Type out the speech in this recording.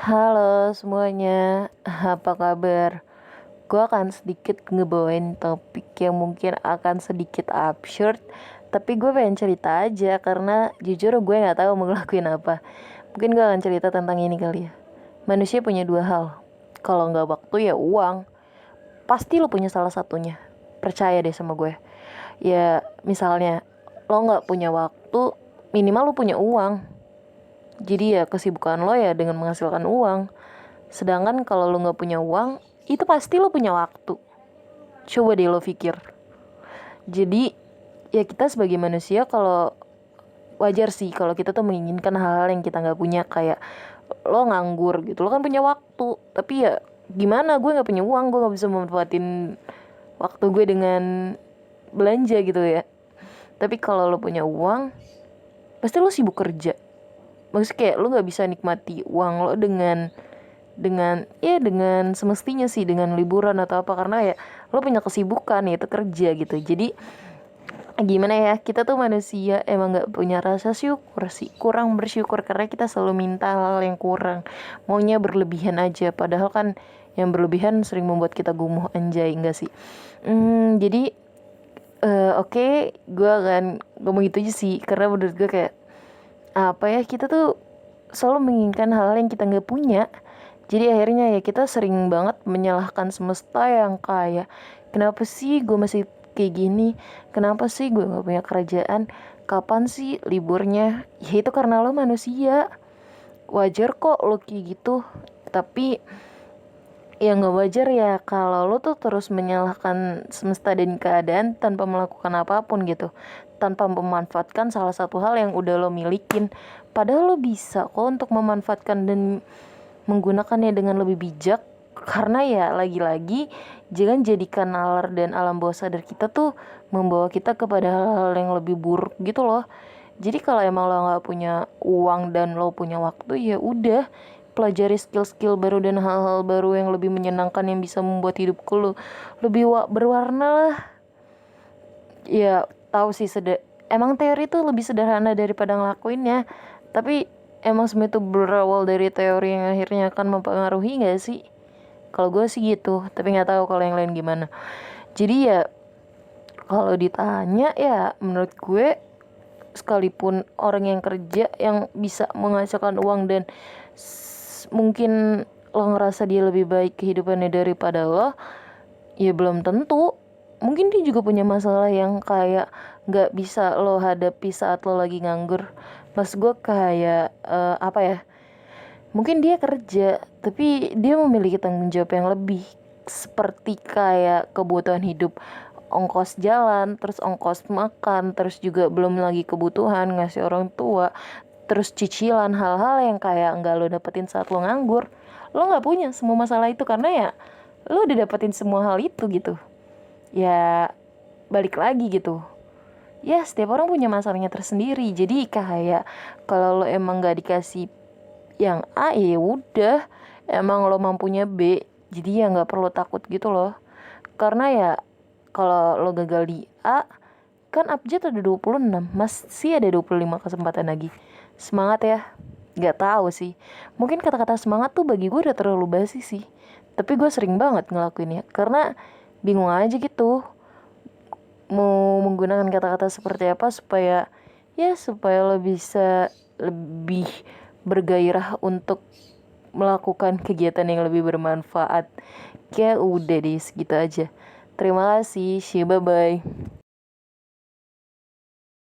Halo semuanya, apa kabar? Gue akan sedikit ngebawain topik yang mungkin akan sedikit absurd, tapi gue pengen cerita aja karena jujur gue nggak tahu mau ngelakuin apa. Mungkin gue akan cerita tentang ini kali ya. Manusia punya dua hal. Kalau nggak waktu ya uang. Pasti lo punya salah satunya. Percaya deh sama gue. Ya misalnya lo nggak punya waktu, minimal lo punya uang. Jadi ya kesibukan lo ya dengan menghasilkan uang. Sedangkan kalau lo nggak punya uang, itu pasti lo punya waktu. Coba deh lo pikir. Jadi ya kita sebagai manusia kalau wajar sih kalau kita tuh menginginkan hal-hal yang kita nggak punya, kayak lo nganggur gitu, lo kan punya waktu. Tapi ya gimana, gue nggak punya uang, gue nggak bisa memanfaatin waktu gue dengan belanja gitu ya. Tapi kalau lo punya uang, pasti lo sibuk kerja. Maksudnya kayak lo nggak bisa nikmati uang lo dengan semestinya sih, dengan liburan atau apa, karena ya lo punya kesibukan yaitu kerja gitu. Jadi gimana ya, kita tuh manusia emang nggak punya rasa syukur sih, kurang bersyukur karena kita selalu minta hal yang kurang, maunya berlebihan aja, padahal kan yang berlebihan sering membuat kita gumuh, anjay enggak sih. Jadi oke, gue akan ngomong gitu aja sih karena menurut gue kayak apa ya, kita tuh selalu menginginkan hal yang kita nggak punya. Jadi akhirnya ya kita sering banget menyalahkan semesta yang kayak, kenapa sih gue masih kayak gini, kenapa sih gue nggak punya kerjaan, kapan sih liburnya. Ya itu karena lo manusia, wajar kok lo kayak gitu. Tapi ya nggak wajar ya kalau lo tuh terus menyalahkan semesta dan keadaan tanpa melakukan apapun gitu, tanpa memanfaatkan salah satu hal yang udah lo milikin. Padahal lo bisa kok untuk memanfaatkan dan menggunakannya dengan lebih bijak. Karena ya lagi-lagi jangan jadikan nalar dan alam bawah sadar kita tuh membawa kita kepada hal-hal yang lebih buruk gitu loh. Jadi kalau emang lo nggak punya uang dan lo punya waktu, ya udah pelajari skill-skill baru dan hal-hal baru yang lebih menyenangkan yang bisa membuat hidupku lo lebih berwarna lah. Ya tahu sih, emang teori tuh lebih sederhana daripada ngelakuinnya, tapi emang semua itu berawal dari teori yang akhirnya akan mempengaruhi gak sih? Kalau gue sih gitu, tapi nggak tahu kalau yang lain gimana. Jadi ya kalau ditanya ya menurut gue, sekalipun orang yang kerja yang bisa menghasilkan uang dan mungkin lo ngerasa dia lebih baik kehidupannya daripada lo, ya belum tentu. Mungkin dia juga punya masalah yang kayak nggak bisa lo hadapi saat lo lagi nganggur. Mas gue kayak apa ya, mungkin dia kerja tapi dia memiliki tanggung jawab yang lebih, seperti kayak kebutuhan hidup, ongkos jalan, terus ongkos makan, terus juga belum lagi kebutuhan ngasih orang tua, terus cicilan, hal-hal yang kayak nggak lo dapetin saat lo nganggur. Lo nggak punya semua masalah itu karena ya lo udah dapetin semua hal itu gitu. Ya balik lagi gitu, ya setiap orang punya masalahnya tersendiri. Jadi kayak kalau lo emang nggak dikasih yang A, ya udah, emang lo mampunya B, jadi ya nggak perlu takut gitu loh. Karena ya kalau lo gagal di A, kan abjad ada 26, masih ada 25 kesempatan lagi. Semangat ya. Nggak tahu sih, mungkin kata-kata semangat tuh bagi gue udah terlalu basi sih, tapi gue sering banget ngelakuinnya karena bingung aja gitu mau menggunakan kata-kata seperti apa supaya lo bisa lebih bergairah untuk melakukan kegiatan yang lebih bermanfaat. Kayak udah deh segitu aja. Terima kasih, bye bye.